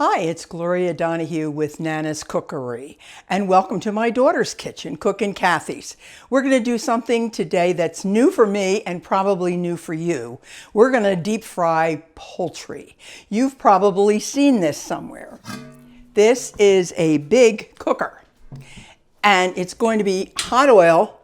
Hi, it's Gloria Donahue with Nana's Cookery, and welcome to my daughter's kitchen, Cookin' Kathy's. We're going to do something today that's new for me and probably new for you. We're going to deep fry poultry. You've probably seen this somewhere. This is a big cooker, and it's going to be hot oil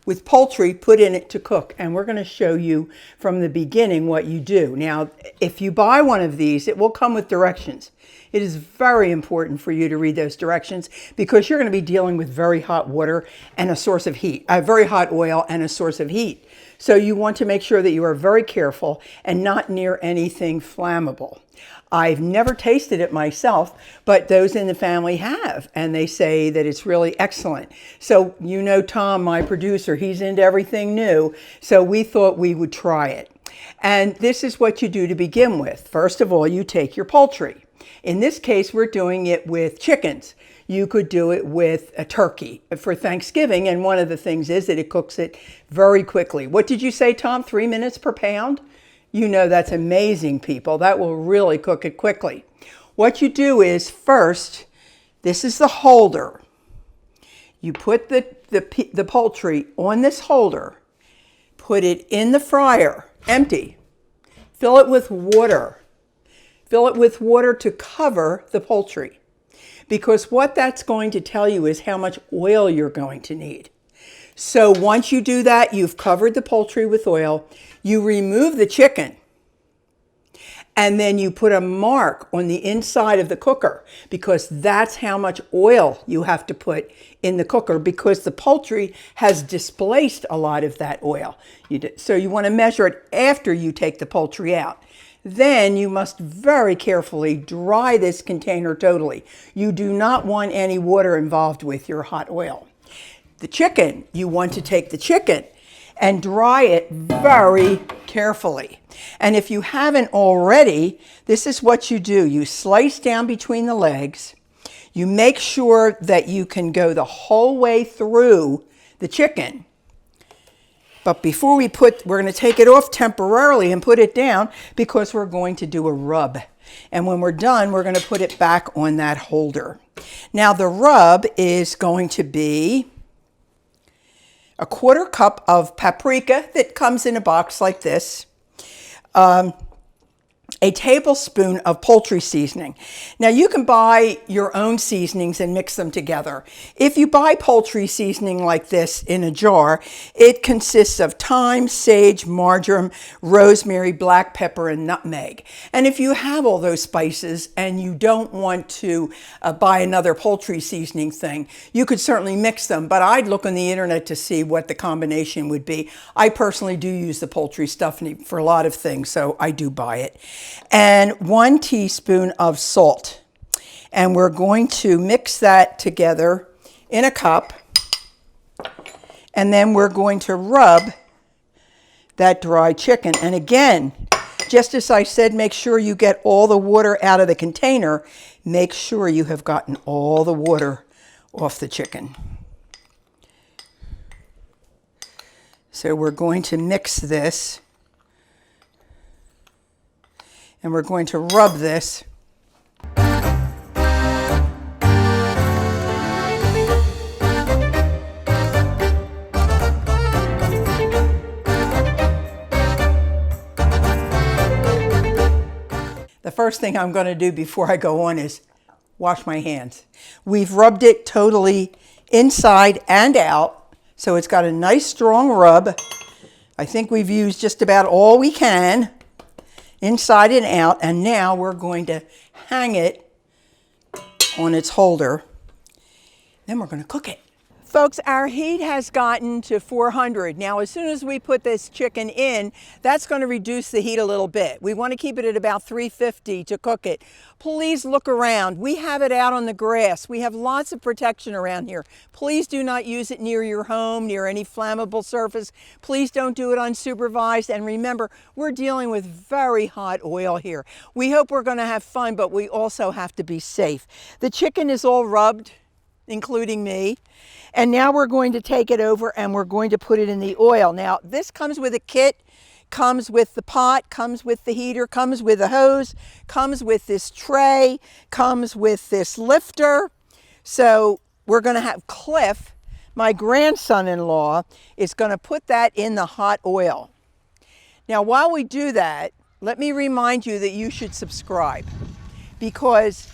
with poultry put in it to cook, and we're going to show you from the beginning what you do. Now, if you buy one of these, it will come with directions. It is very important for you to read those directions because you're going to be dealing with very hot water and a source of heat, very hot oil and a source of heat. So you want to make sure that you are very careful and not near anything flammable. I've never tasted it myself, but those in the family have, and they say that it's really excellent. So you know Tom, my producer, he's into everything new, so we thought we would try it. And this is what you do to begin with. First of all, you take your poultry. In this case, we're doing it with chickens. You could do it with a turkey for Thanksgiving, and one of the things is that it cooks it very quickly. What did you say, Tom? 3 minutes per pound? You know that's amazing, people. That will really cook it quickly. What you do is first, this is the holder. You put the poultry on this holder, put it in the fryer, empty. Fill it with water. Fill it with water to cover the poultry, because what that's going to tell you is how much oil you're going to need. So once you do that, you've covered the poultry with oil. You remove the chicken, and then you put a mark on the inside of the cooker, because that's how much oil you have to put in the cooker, because the poultry has displaced a lot of that oil. So you want to measure it after you take the poultry out. Then you must very carefully dry this container totally. You do not want any water involved with your hot oil. The chicken, you want to take the chicken and dry it very carefully. And if you haven't already, this is what you do. You slice down between the legs. You make sure that you can go the whole way through the chicken. But before we're going to take it off temporarily and put it down, because we're going to do a rub. And when we're done, we're going to put it back on that holder. Now the rub is going to be a 1/4 cup of paprika that comes in a box like this, a tablespoon of poultry seasoning. Now you can buy your own seasonings and mix them together. If you buy poultry seasoning like this in a jar, it consists of thyme, sage, marjoram, rosemary, black pepper, and nutmeg. And if you have all those spices and you don't want to buy another poultry seasoning thing, you could certainly mix them, but I'd look on the internet to see what the combination would be. I personally do use the poultry stuff for a lot of things, so I do buy it. And 1 teaspoon of salt. And we're going to mix that together in a cup. And then we're going to rub that dry chicken. And again, just as I said, make sure you get all the water out of the container. Make sure you have gotten all the water off the chicken. So we're going to mix this. And we're going to rub this. The first thing I'm going to do before I go on is wash my hands. We've rubbed it totally inside and out, so it's got a nice strong rub. I think we've used just about all we can, inside and out, and now we're going to hang it on its holder. Then we're going to cook it. Folks, our heat has gotten to 400. Now, as soon as we put this chicken in, that's going to reduce the heat a little bit. We want to keep it at about 350 to cook it. Please look around. We have it out on the grass. We have lots of protection around here. Please do not use it near your home, near any flammable surface. Please don't do it unsupervised. And remember, we're dealing with very hot oil here. We hope we're going to have fun, but we also have to be safe. The chicken is all rubbed, including me. And now we're going to take it over and we're going to put it in the oil. Now, this comes with a kit. comes with the pot, comes with the heater, comes with a hose, comes with this tray, comes with this lifter. So we're going to have Cliff, my grandson-in-law, is going to put that in the hot oil. Now, while we do that, let me remind you that you should subscribe, because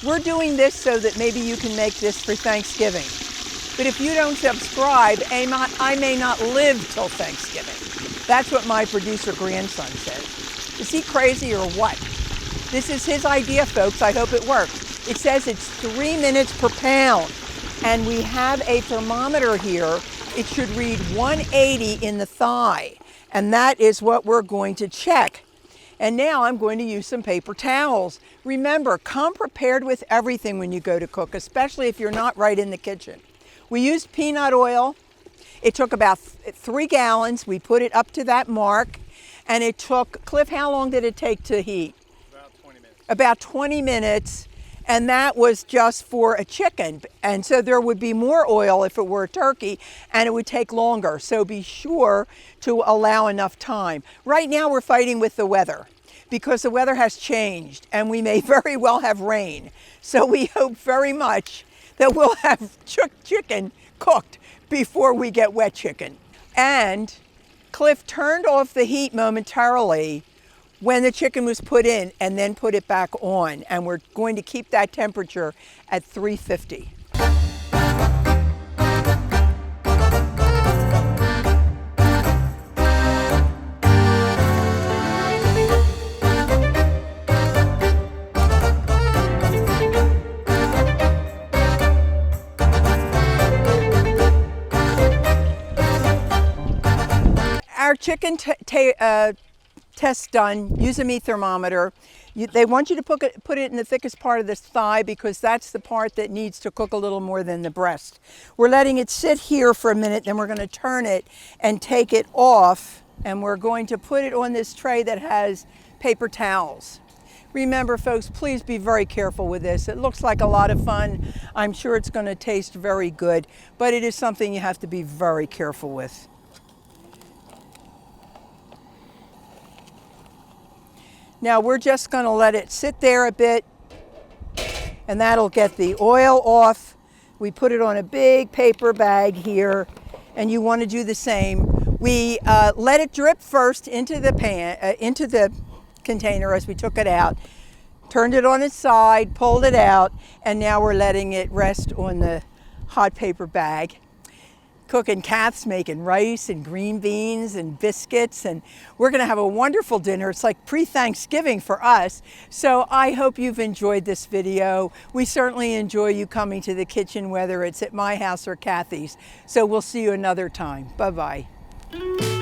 we're doing this so that maybe you can make this for Thanksgiving. But if you don't subscribe, I may not live till Thanksgiving. That's what my producer grandson says. Is he crazy or what? This is his idea, folks. I hope it works. It says it's 3 minutes per pound. And we have a thermometer here. It should read 180 in the thigh. And that is what we're going to check. And now I'm going to use some paper towels. Remember, come prepared with everything when you go to cook, especially if you're not right in the kitchen. We used peanut oil. It took about 3 gallons. We put it up to that mark. And it took, Cliff, how long did it take to heat? About 20 minutes. About 20 minutes. And that was just for a chicken. And so there would be more oil if it were a turkey, and it would take longer. So be sure to allow enough time. Right now we're fighting with the weather, because the weather has changed and we may very well have rain. So we hope very much that we'll have chicken cooked before we get wet chicken. And Cliff turned off the heat momentarily when the chicken was put in, and then put it back on. And we're going to keep that temperature at 350. Our chicken test done. Use a meat thermometer. They want you to put it in the thickest part of the thigh, because that's the part that needs to cook a little more than the breast. We're letting it sit here for a minute, then we're going to turn it and take it off, and we're going to put it on this tray that has paper towels. Remember, folks, please be very careful with this. It looks like a lot of fun. I'm sure it's going to taste very good, but it is something you have to be very careful with. Now we're just going to let it sit there a bit, and that'll get the oil off. We put it on a big paper bag here, and you want to do the same. We let it drip first into the pan, into the container as we took it out, turned it on its side, pulled it out, and now we're letting it rest on the hot paper bag. Cooking, Kath's making rice and green beans and biscuits, and we're going to have a wonderful dinner. It's like pre-Thanksgiving for us. So I hope you've enjoyed this video. We certainly enjoy you coming to the kitchen, whether it's at my house or Kathy's. So we'll see you another time. Bye-bye.